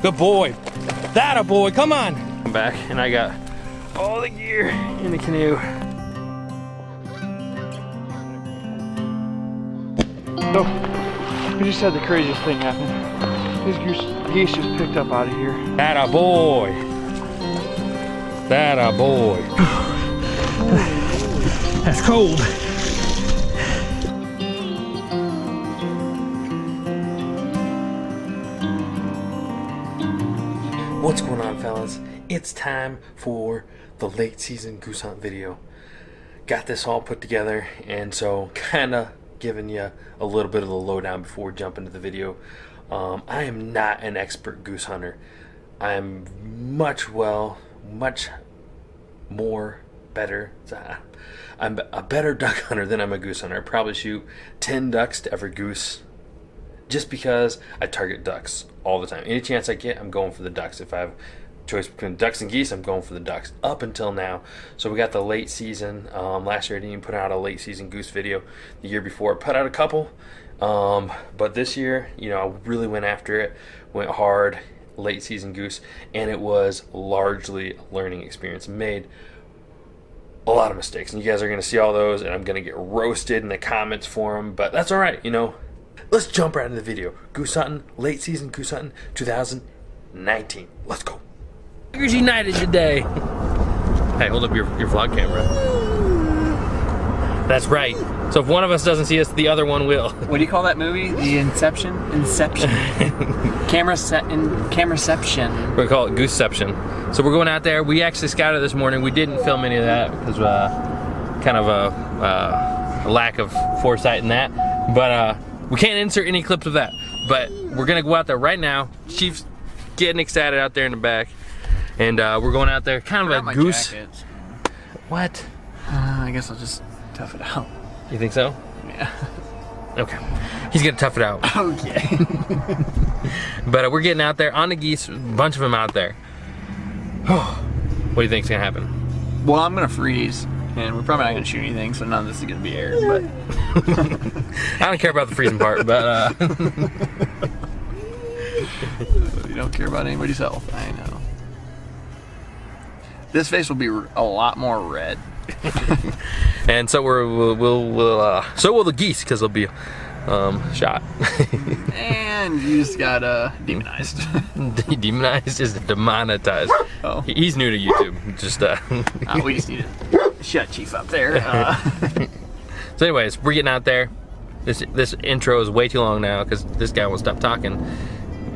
Good boy. That a boy. Come on. I'm back and I got all the gear in the canoe. So, we just had the craziest thing happen. These geese just picked up out of here. That a boy. That a boy. That's cold. What's going on, fellas? It's time for the late season goose hunt video. Got this all put together, and so kind of giving you a little bit of the lowdown before we jump into the video. I am not an expert goose hunter. I'm much more better. I'm a better duck hunter than I'm a goose hunter. I probably shoot 10 ducks to every goose, just because I target ducks all the time. Any chance I get, I'm going for the ducks. If I have choice between ducks and geese, I'm going for the ducks up until now. So we got the late season. Last year I didn't even put out a late season goose video. The year before I put out a couple, but this year, you know, I really went after it, went hard, late season goose, and it was largely a learning experience. Made a lot of mistakes, and you guys are going to see all those, and I'm going to get roasted in the comments for them, but that's all right, you know. Let's jump right into the video. Goose hunting, late season goose hunting, 2019. Let's go. Tigers United today. Hey, hold up your vlog camera. That's right. So if one of us doesn't see us, the other one will. What do you call that movie? The Inception? Cameraception. We're gonna call it Gooseception. So we're going out there. We actually scouted this morning. We didn't film any of that because kind of a lack of foresight in that. But we can't insert any clips of that. But we're gonna go out there right now. Chief's getting excited out there in the back. And we're going out there, kind of a goose. Jacket. What? I guess I'll just tough it out. You think so? Yeah. Okay. He's gonna tough it out. Okay. But we're getting out there on the geese, a bunch of them out there. What do you think's gonna happen? Well, I'm gonna freeze, and we're probably not gonna shoot anything, so none of this is gonna be aired. But I don't care about the freezing part, but you don't care about anybody's health. I know. This face will be a lot more red. And so so will the geese, because they'll be shot. And you just got demonized. Demonized is demonetized. Oh. He's new to YouTube. Just we just need to shut Chief up there. So anyways, we're getting out there. This intro is way too long now because this guy won't stop talking,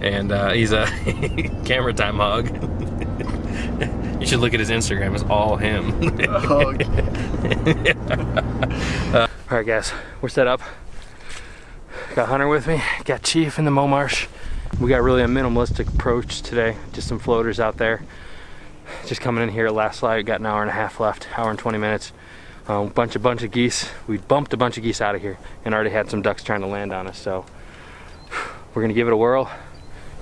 and he's a camera time hog. You should look at his Instagram. It's all him. All right, guys, we're set up. Got Hunter with me. Got Chief in the Mow Marsh. We got really a minimalistic approach today. Just some floaters out there. Just coming in here at last light. Got an hour and a half left. Hour and 20 minutes. Bunch of geese. We bumped a bunch of geese out of here and already had some ducks trying to land on us. So we're gonna give it a whirl.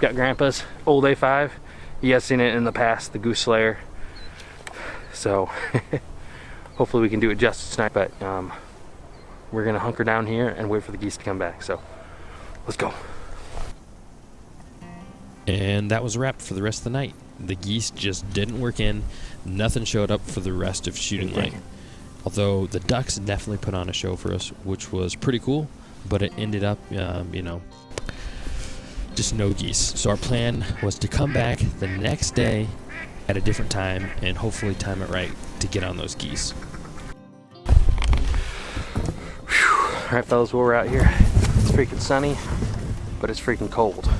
Got Grandpa's old A5. You guys seen it in the past, the Goose Slayer. So hopefully we can do it justice tonight, but we're gonna hunker down here and wait for the geese to come back. So let's go. And that was a wrap for the rest of the night. The geese just didn't work in. Nothing showed up for the rest of shooting night. Although the ducks definitely put on a show for us, which was pretty cool, but it ended up, you know, just no geese. So our plan was to come back the next day at a different time and hopefully time it right to get on those geese. All right, fellas, well, we're out here. It's freaking sunny, but it's freaking cold. I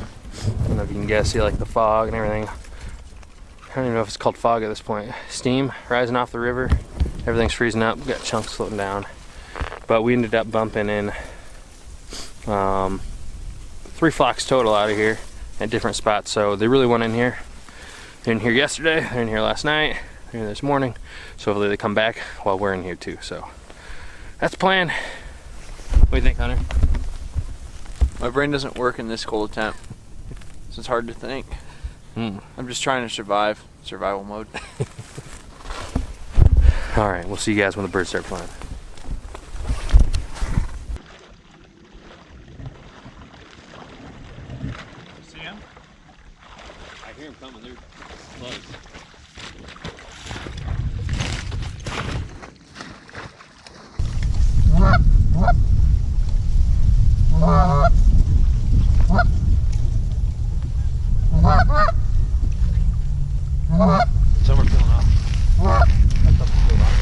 don't know if you can guess, see like the fog and everything. I don't even know if it's called fog at this point. Steam rising off the river. Everything's freezing up. We got chunks floating down. But we ended up bumping in 3 flocks total out of here at different spots. So they really went in here. They're in here yesterday. They're in here last night. They're in this morning. So hopefully they come back while we're in here too. So that's the plan. What do you think, Hunter? My brain doesn't work in this cold temp, so it's hard to think. I'm just trying to survive. Survival mode. All right, we'll see you guys when the birds start flying. See him? I hear them coming. They're close. Some are filling up. That's up to fill up.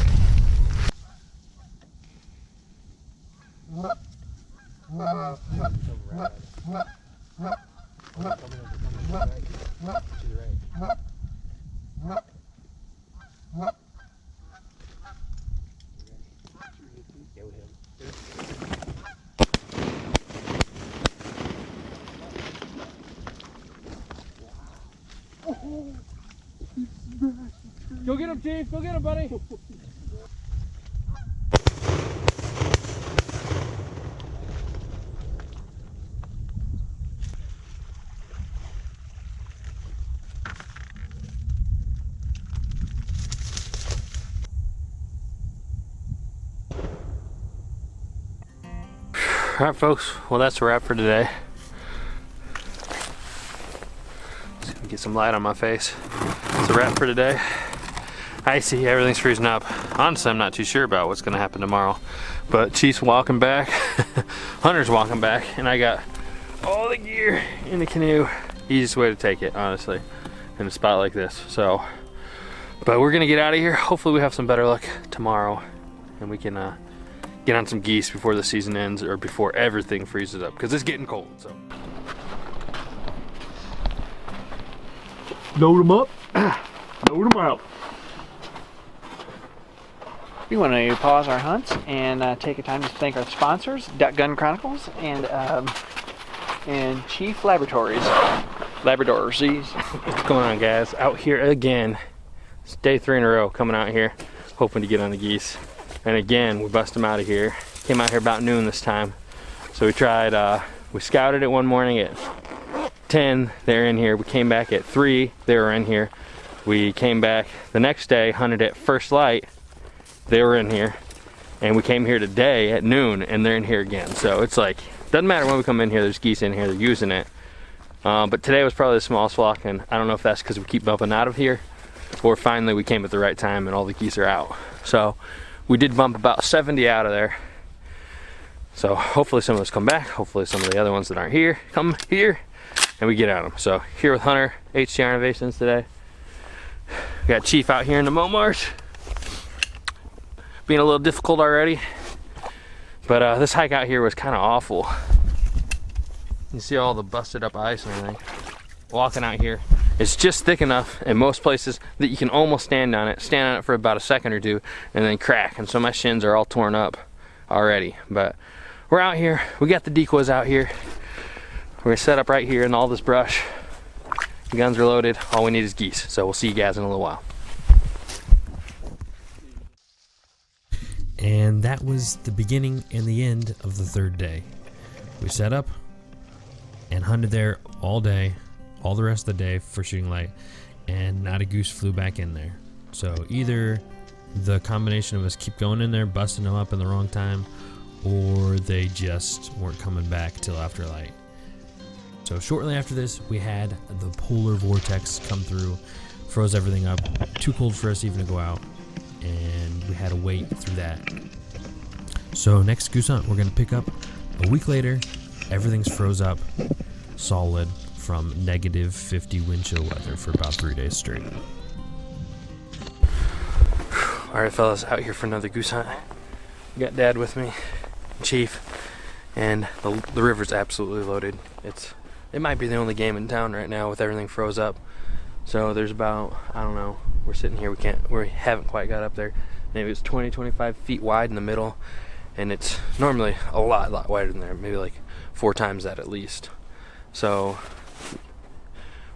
Go get him, Chief. Go get him, buddy. All right, folks. Well, that's a wrap for today. Let's see if we can get some light on my face. It's a wrap for today. Icy, everything's freezing up. Honestly, I'm not too sure about what's gonna happen tomorrow. But Chief's walking back, Hunter's walking back, and I got all the gear in the canoe. Easiest way to take it, honestly, in a spot like this. So, but we're gonna get out of here. Hopefully we have some better luck tomorrow, and we can get on some geese before the season ends or before everything freezes up, because it's getting cold. So Load them up. Load them out. We want to pause our hunts and take a time to thank our sponsors, Ducks Gun Chronicles and Chief Laboratories. Labradors. what's going on, guys? Out here again. It's day 3 in a row coming out here, hoping to get on the geese. And again, we bust them out of here. Came out here about noon this time. So we tried, we scouted it one morning at 10, they're in here. We came back at 3, they were in here. We came back the next day, hunted at first light, they were in here. And we came here today at noon and they're in here again. So it's like, doesn't matter when we come in here, there's geese in here, they're using it. But today was probably the smallest flock, and I don't know if that's because we keep bumping out of here or finally we came at the right time and all the geese are out. So we did bump about 70 out of there. So hopefully some of us come back. Hopefully some of the other ones that aren't here come here and we get at them. So here with Hunter, HTR Innovations today. We got Chief out here in the Mow Marsh. Being a little difficult already. But this hike out here was kind of awful. You see all the busted up ice and everything. Walking out here, it's just thick enough in most places that you can almost stand on it for about a second or two, and then crack. And so my shins are all torn up already. But we're out here, we got the decoys out here. We're gonna set up right here in all this brush. The guns are loaded, all we need is geese. So we'll see you guys in a little while. And that was the beginning and the end of the 3rd day. We set up and hunted there all day, all the rest of the day for shooting light, and not a goose flew back in there. So either the combination of us keep going in there, busting them up in the wrong time, or they just weren't coming back till after light. So shortly after this, we had the polar vortex come through, froze everything up, too cold for us even to go out, and we had to wait through that. So next goose hunt we're gonna pick up a week later. Everything's froze up solid from -50 wind chill weather for about 3 days straight. All right, fellas, out here for another goose hunt. Got Dad with me, Chief, and the river's absolutely loaded. It might be the only game in town right now with everything froze up. So there's about, I don't know, we're sitting here, we haven't quite got up there. Maybe it's 20-25 feet wide in the middle, and it's normally a lot wider than there, maybe like 4 times that at least. So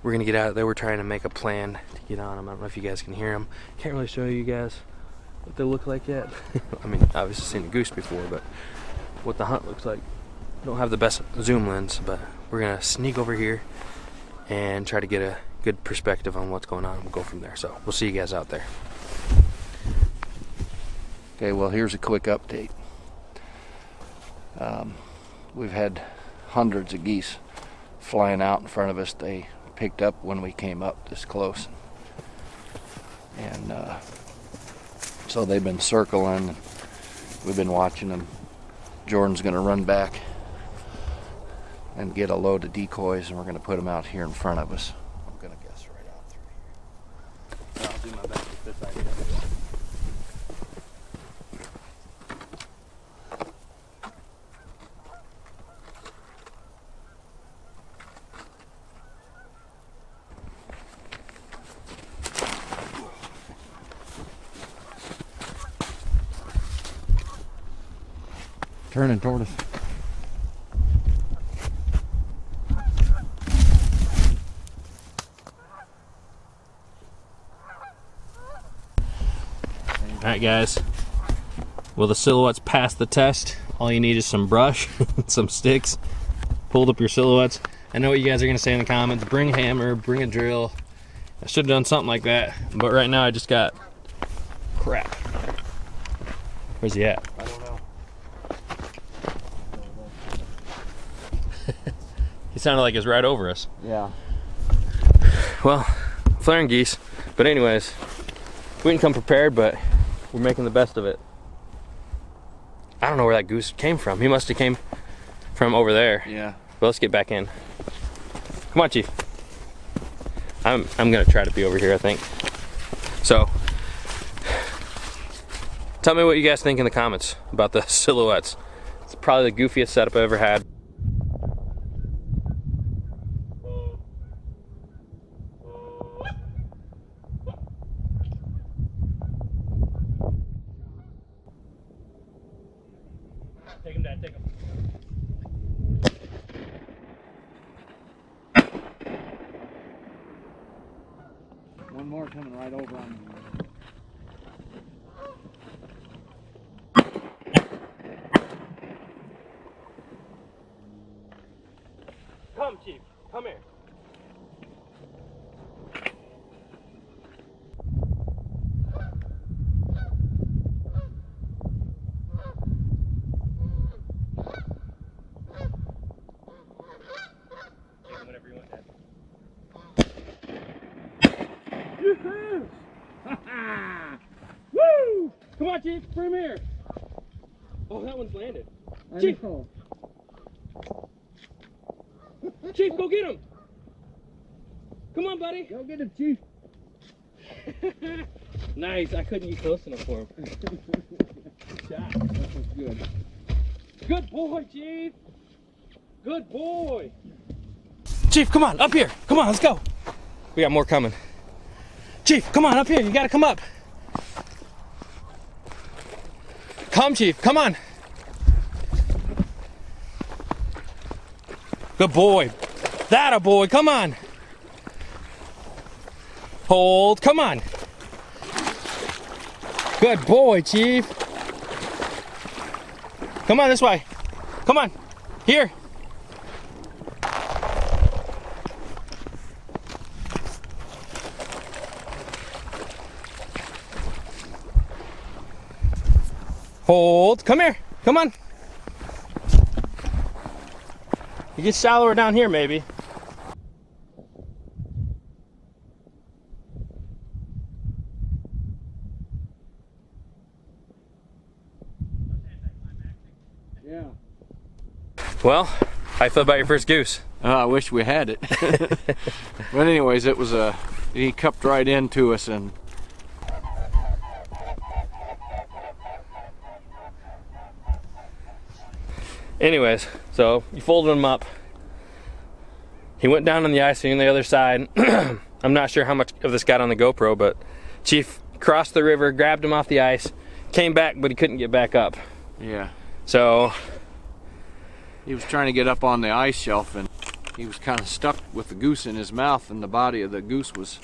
we're gonna get out there. We're trying to make a plan to get on them. I don't know if you guys can hear them. Can't really show you guys what they look like yet. I mean, obviously seen a goose before, but what the hunt looks like. Don't have the best zoom lens, but we're gonna sneak over here and try to get a good perspective on what's going on, and we'll go from there. So we'll see you guys out there. Okay, well, here's a quick update. We've had hundreds of geese flying out in front of us. They picked up when we came up this close. And so they've been circling. We've been watching them. Jordan's going to run back and get a load of decoys, and we're going to put them out here in front of us. I'm going to guess right out through here. I'll do my best with this idea. Turning toward us. Alright guys, well the silhouettes passed the test. All you need is some brush, some sticks, pulled up your silhouettes. I know what you guys are going to say in the comments, bring a hammer, bring a drill. I should have done something like that, but right now I just got crap. Where's he at? I don't know. He sounded like he's right over us. Yeah. Well, flaring geese, but anyways, we didn't come prepared, but we're making the best of it. I don't know where that goose came from. He must have came from over there. Yeah. But let's get back in. Come on, Chief. I'm gonna try to be over here, I think. So, tell me what you guys think in the comments about the silhouettes. It's probably the goofiest setup I've ever had. Take him, Dad, take him. One more coming right over on me. Come, Chief, come here. Whenever you want, Dad. Woo! Come on, Chief, bring him here. Oh, that one's landed. Chief! Chief, go get him! Come on, buddy! Go get him, Chief. Nice, I couldn't get close enough for him. Shot. That was good. Good boy, Chief! Good boy! Chief, come on, up here! Come on, let's go! We got more coming. Chief, come on, up here, you gotta come up! Come, Chief, come on! Good boy! That a boy, come on! Hold, come on! Good boy, Chief! Come on, this way! Come on! Here! Hold. Come here. Come on. You get shallower down here, maybe. Yeah. Well, how you feel about your first goose? I wish we had it. But anyways, it was he cupped right into us, and anyways, so you folded him up. He went down on the ice on the other side. I'm not sure how much of this got on the GoPro, but Chief crossed the river, grabbed him off the ice, came back, but he couldn't get back up. yeah, So he was trying to get up on the ice shelf, and he was kind of stuck with the goose in his mouth, and the body of the goose was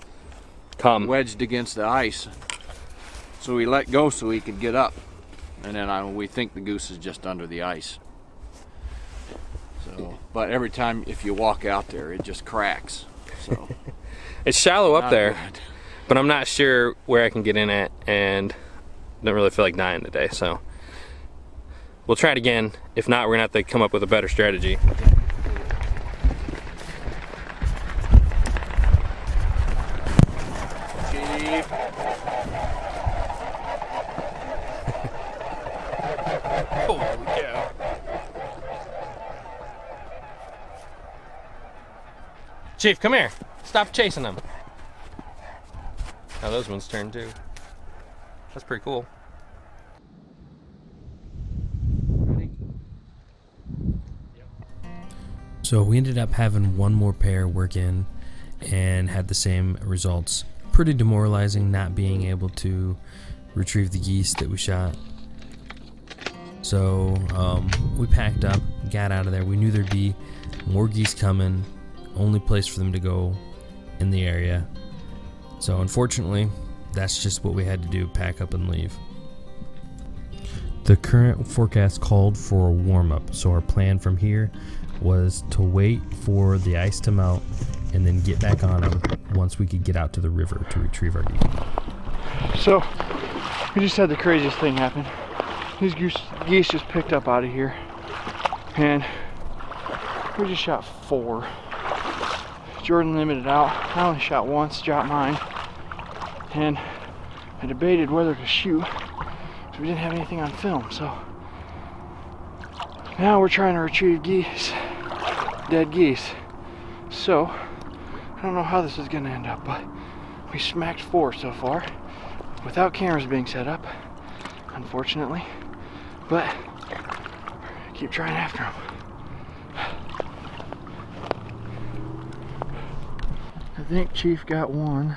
wedged against the ice. So we let go so he could get up, and then we think the goose is just under the ice. So, but every time if you walk out there, it just cracks. So it's shallow up not there, good. but I'm not sure where I can get in at, and don't really feel like dying today. So we'll try it again. If not, we're gonna have to come up with a better strategy. Chief. Holy cow. Chief, come here. Stop chasing them. Oh, those ones turned too. That's pretty cool. So we ended up having one more pair work in and had the same results. Pretty demoralizing not being able to retrieve the geese that we shot. So we packed up, got out of there. We knew there'd be more geese coming, only place for them to go in the area. So unfortunately, that's just what we had to do, pack up and leave. The current forecast called for a warm-up, so our plan from here was to wait for the ice to melt and then get back on them once we could get out to the river to retrieve our geese. So, we just had the craziest thing happen. These geese just picked up out of here, and we just shot 4. Jordan limited out. I only shot once, dropped mine, and I debated whether to shoot because we didn't have anything on film. So now we're trying to retrieve geese, dead geese. So I don't know how this is going to end up, but we smacked 4 so far without cameras being set up, unfortunately. But keep trying after them. I think Chief got one.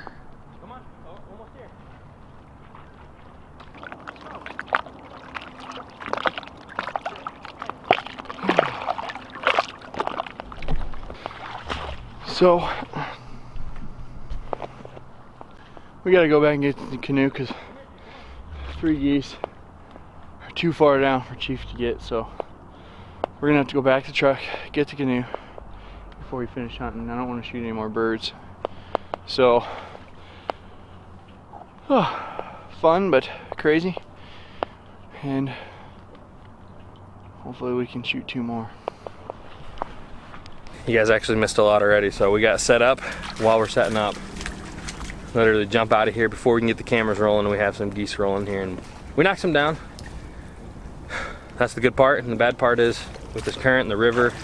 Come on, almost here. So we gotta go back and get the canoe because 3 geese are too far down for Chief to get. So we're gonna have to go back to the truck, get the canoe before we finish hunting. I don't want to shoot any more birds. So, fun but crazy, and hopefully we can shoot 2 more. You guys actually missed a lot already, so we got set up while we're setting up. Literally jump out of here before we can get the cameras rolling. We have some geese rolling here, and we knocked some down. That's the good part, and the bad part is with this current in the river,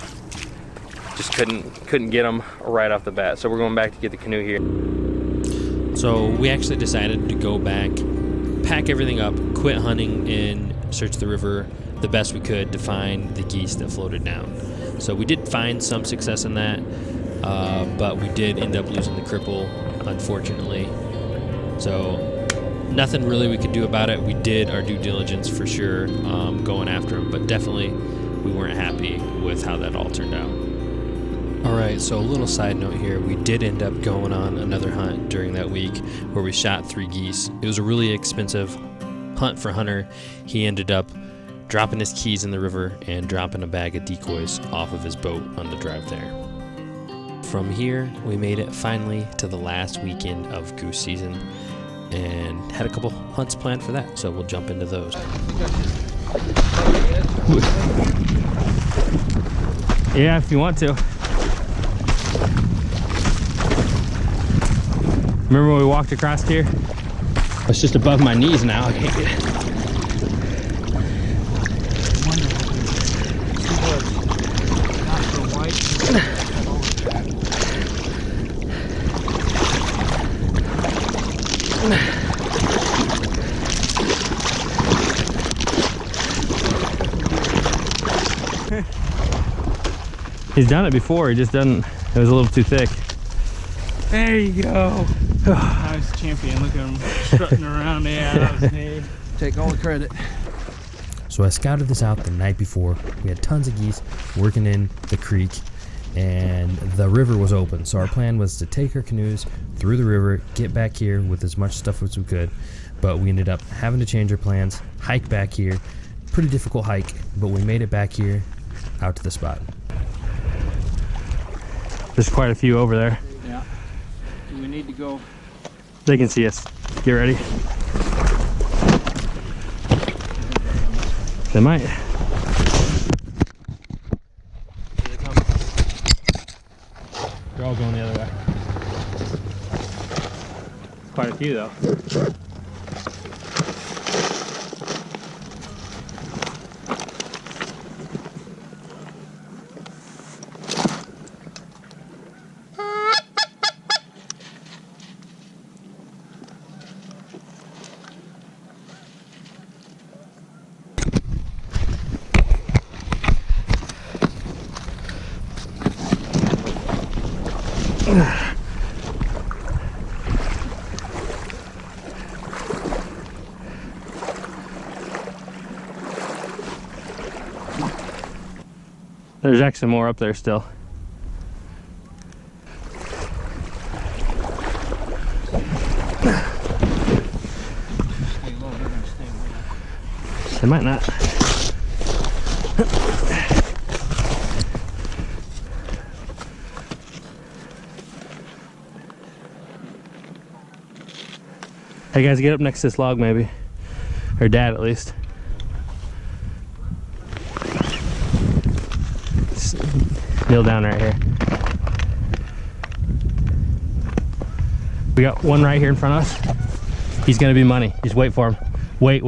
just couldn't get them right off the bat. So we're going back to get the canoe here. So we actually decided to go back, pack everything up, quit hunting, and search the river the best we could to find the geese that floated down. So we did find some success in that, but we did end up losing the cripple, unfortunately. So nothing really we could do about it. We did our due diligence for sure, going after him, but definitely we weren't happy with how that all turned out. Alright, so a little side note here. We did end up going on another hunt during that week where we shot 3 geese. It was a really expensive hunt for Hunter. He ended up dropping his keys in the river and dropping a bag of decoys off of his boat on the drive there. From here, we made it finally to the last weekend of goose season and had a couple hunts planned for that, so we'll jump into those. Yeah, if you want to. Remember when we walked across here? It's just above my knees now. I can't get it. He's done it before, he just doesn't, it was a little too thick. There you go. Nice champion, look at him strutting around. Yeah, that was neat. Take all the credit. So I scouted this out the night before. We had tons of geese working in the creek and the river was open. So our plan was to take our canoes through the river, get back here with as much stuff as we could. But we ended up having to change our plans, hike back here. Pretty difficult hike, but we made it back here out to the spot. There's quite a few over there. Yeah. We need to go. They can see us. Get ready. They might. They're all going the other way. quite a few though. There's actually more up there still. They might not. Hey guys, get up next to this log maybe. Or Dad at least. Kneel down right here. We got one right here in front of us. He's gonna be money. Just wait for him. Wait.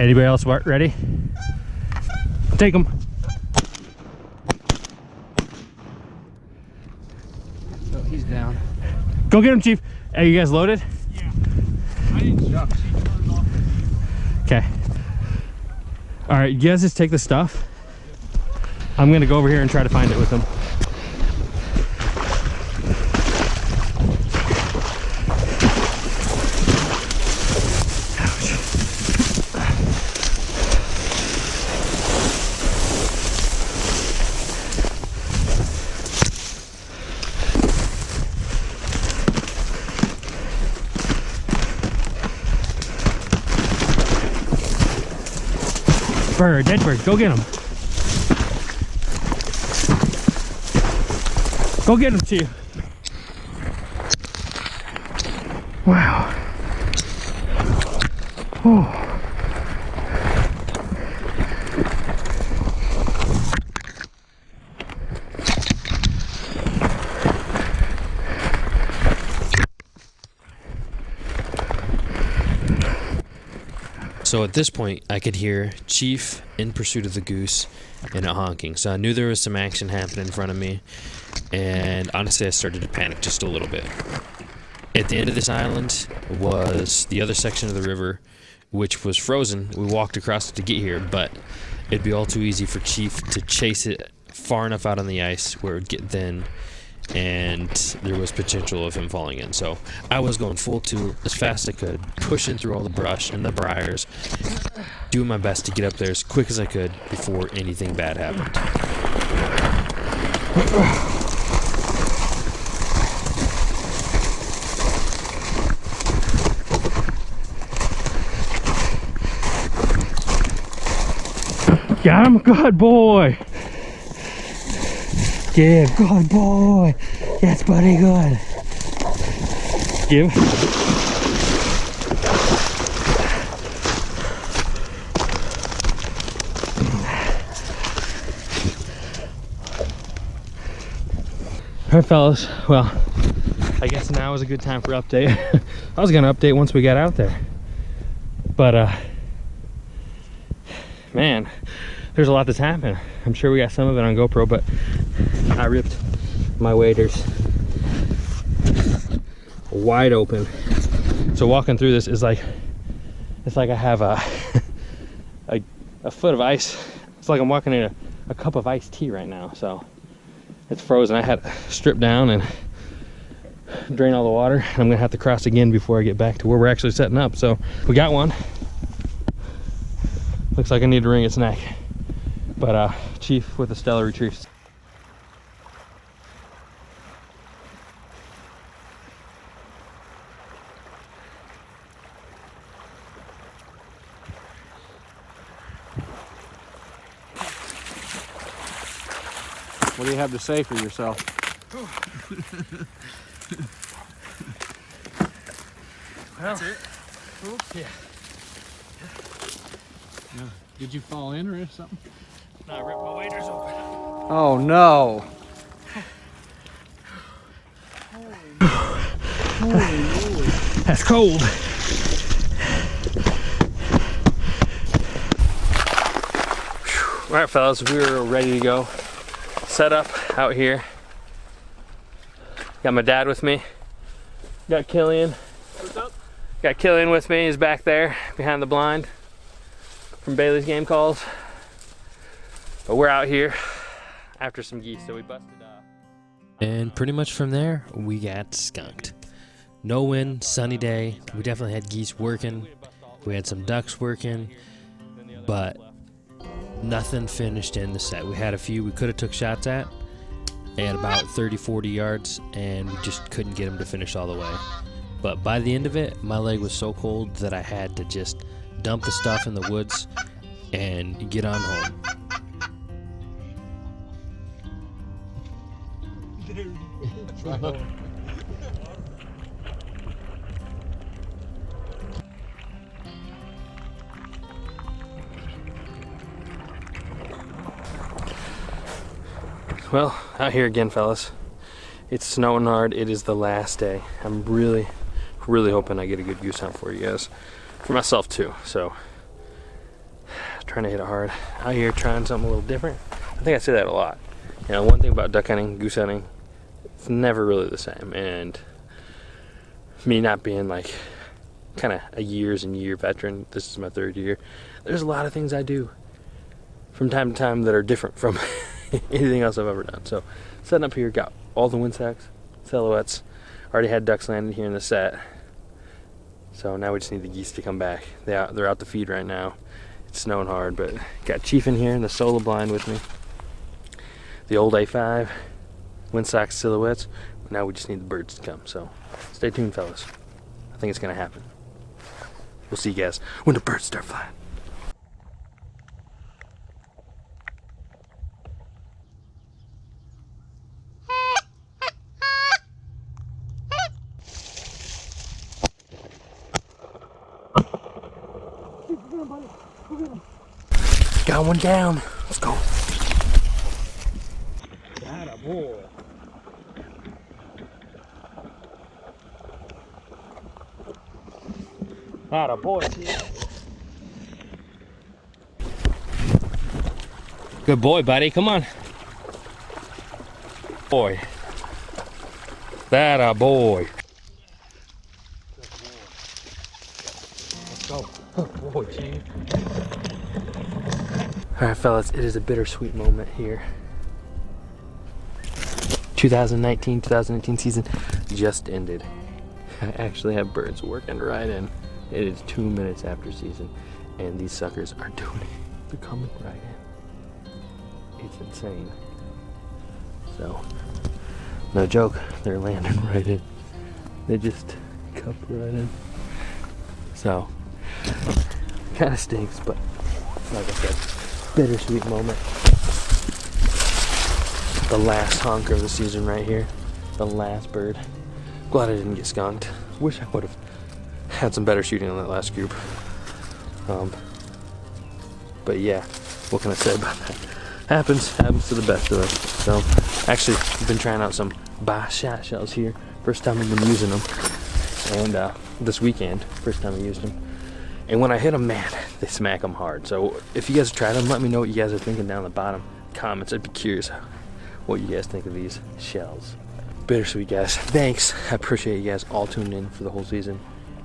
Anybody else ready? Take him. Oh, he's down. Go get him, Chief. Are you guys loaded? Yeah. I didn't see turned off. Okay. All right, you guys just take the stuff. I'm gonna go over here and try to find it with them. Bird, dead bird, go get him. Go get him, Chief. Wow. Oh. So at this point, I could hear Chief in pursuit of the goose and it honking. So I knew there was some action happening in front of me. And honestly, I started to panic just a little bit. At the end of this island was the other section of the river, which was frozen. We walked across it to get here, but it'd be all too easy for Chief to chase it far enough out on the ice where it would get thin, and there was potential of him falling in. So I was going full tilt as fast as I could, pushing through all the brush and the briars, doing my best to get up there as quick as I could before anything bad happened. Got him, good boy. Yeah, good boy. That's pretty good. Give. All right, fellas. Well, I guess now is a good time for update. I was gonna update once we got out there, but man, there's a lot that's happened. I'm sure we got some of it on GoPro, but I ripped my waders wide open. So walking through this is like, it's like I have a foot of ice. It's like I'm walking in a cup of iced tea right now. So it's frozen. I had to strip down and drain all the water. I'm gonna have to cross again before I get back to where we're actually setting up. So we got one. Looks like I need to wring its neck. But Chief with the stellar retrieves. What do you have to say for yourself? That's it. Yeah. Did you fall in or something? No, I ripped my waders open. Oh no. That's cold. All right, fellas, we're ready to go. Set up out here. Got my dad with me. Got Killian. What's up? Got Killian with me. He's back there behind the blind from Bailey's Game Calls. But we're out here after some geese, so we busted up. And pretty much from there, we got skunked. No wind, sunny day. We definitely had geese working. We had some ducks working, but nothing finished in the set. We had a few we could have took shots at about 30-40 yards, and we just couldn't get them to finish all the way. But by the end of it, my leg was so cold that I had to just dump the stuff in the woods and get on home. Well, out here again, fellas. It's snowing hard. It is the last day. I'm really hoping I get a good goose hunt for you guys. For myself too, so trying to hit it hard. Out here trying something a little different. I think I say that a lot. You know, one thing about duck hunting, goose hunting, it's never really the same. And me not being like kind of a years and year veteran, this is my 3rd year, there's a lot of things I do from time to time that are different from anything else I've ever done. So setting up here, got all the wind sacks, silhouettes, already had ducks landed here in the set. So now we just need the geese to come back. They're out to feed right now. It's snowing hard, but got Chief in here in the solo blind with me. The old A5, wind sacks, silhouettes. Now we just need the birds to come. So stay tuned, fellas. I think it's gonna happen. We'll see you guys when the birds start flying. Got one down. Let's go. Atta boy. Atta boy. Good boy, buddy. Come on. Boy. That a boy. Let's go. Oh boy, Chief. Alright, fellas, it is a bittersweet moment here. 2019 season just ended. I actually have birds working right in. It is 2 minutes after season, and these suckers are doing it. They're coming right in. It's insane. So, no joke, they're landing right in. They just cup right in. So, kind of stinks, but like I said, bittersweet moment. The last honker of the season right here. The last bird. Glad I didn't get skunked. Wish I would have had some better shooting on that last group. But yeah, what can I say about that? Happens to the best of us. So, actually, I've been trying out some bass shot shells here. First time I've been using them. And this weekend, first time I used them. And when I hit them, man, they smack them hard. So if you guys have tried them, let me know what you guys are thinking down in the bottom comments. I'd be curious what you guys think of these shells. Bittersweet, guys. Thanks. I appreciate you guys all tuning in for the whole season.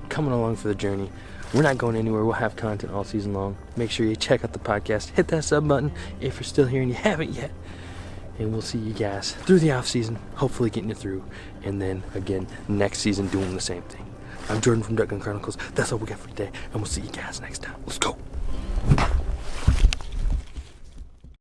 Coming along for the journey. We're not going anywhere. We'll have content all season long. Make sure you check out the podcast. Hit that sub button if you're still here and you haven't yet. And we'll see you guys through the off season, hopefully getting it through. And then again, next season doing the same thing. I'm Jordan from Ducks Gun Chronicles. That's all we got for today. And we'll see you guys next time. Let's go.